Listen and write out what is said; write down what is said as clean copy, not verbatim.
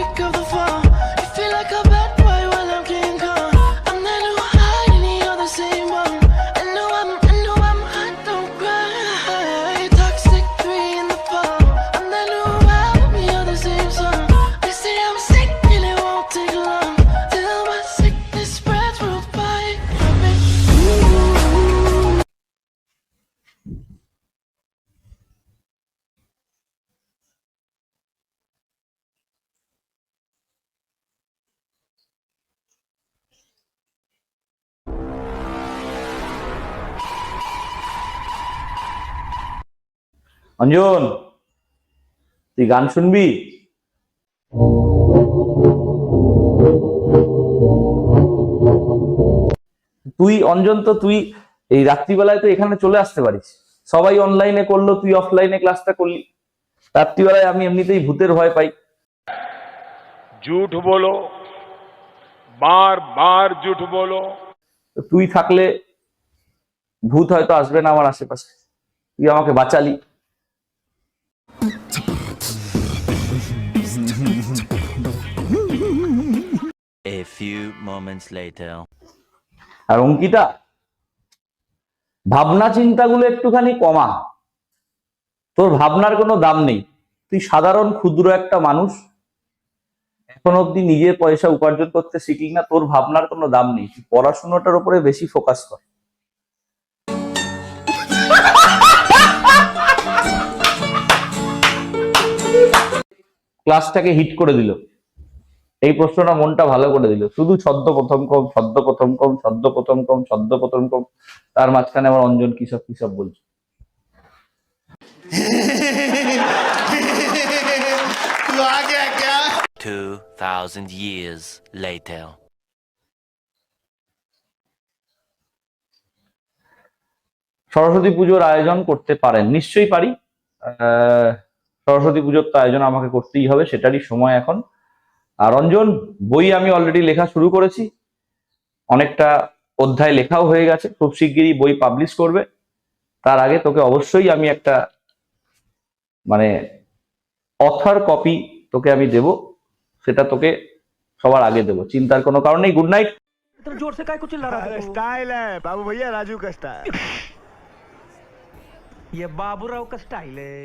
peak of the fall. You feel like a bad boy while I'm King Kong. I'm the new high and you're the same one. I know I'm hot, don't cry. Toxic 3 in the fall. I'm the new album, you're the same song. They say I'm sick and it won't take long till my sickness spreads worldwide. Anjan, তুই গান শুনবি? তুই অঞ্জন, তো তুই এই রাত্রিবেলায় তো এখানে চলে আসতে পারিস। সবাই অনলাইনে করলো, তুই অফলাইনে ক্লাসটা করলি। রাত্রিবেলায় আমি এমনিতেই ভূতের ভয় পাই। झूठ बोलो, बार बार झूठ बोलो। তো তুই থাকলে ভূত হয়তো আসবে না আমার আশেপাশে। তুই আমাকে বাঁচালি। A few moments later. আর অঙ্কিতা, ভাবনা চিন্তাগুলো একটুখানি কমা। তোর ভাবনার কোনো দাম নেই। তুই সাধারণ ক্ষুদ্র একটা মানুষ, এখন অব্দি নিজের পয়সা উপার্জন করতে শিখলি না। তোর ভাবনার কোনো দাম নেই। তুই পড়াশোনাটার উপরে বেশি ফোকাস কর। ক্লাসটাকে হিট করে দিল এই প্রশ্নটা, মনটা ভালো করে দিল। শুধু ছদ্ম প্রথম কম, ছদ্ম প্রথম কম, ছদ্ম প্রথম কম, ছদ্ম প্রথম কম, তার মাঝখানে আমার অঞ্জন কিসব বলছে। तू आ गया क्या? 2000 years later. সরস্বতী পুজোর আয়োজন করতে পারেন? নিশ্চয়ই পারি। সরস্বতী পুজোর তো আয়োজন আমাকে করতেই হবে, সেটারই সময় এখন। আর অঞ্জন, বই আমি অলরেডি লেখা শুরু করেছি। অনেকটা অধ্যায় লেখাও হয়ে গেছে। খুব শিগগিরই বই পাবলিশ করবে। তার আগে তোকে অবশ্যই আমি একটা মানে অথর কপি তোকে আমি দেব। সেটা তোকে সবার আগে দেবো, চিন্তার কোনো কারণ নেই। Good night. इतना जोर से काय को चिल्ला रहा है? स्टाइल है बाबू भैया, राजू का स्टाइल। ये बाबूराव का स्टाइल है।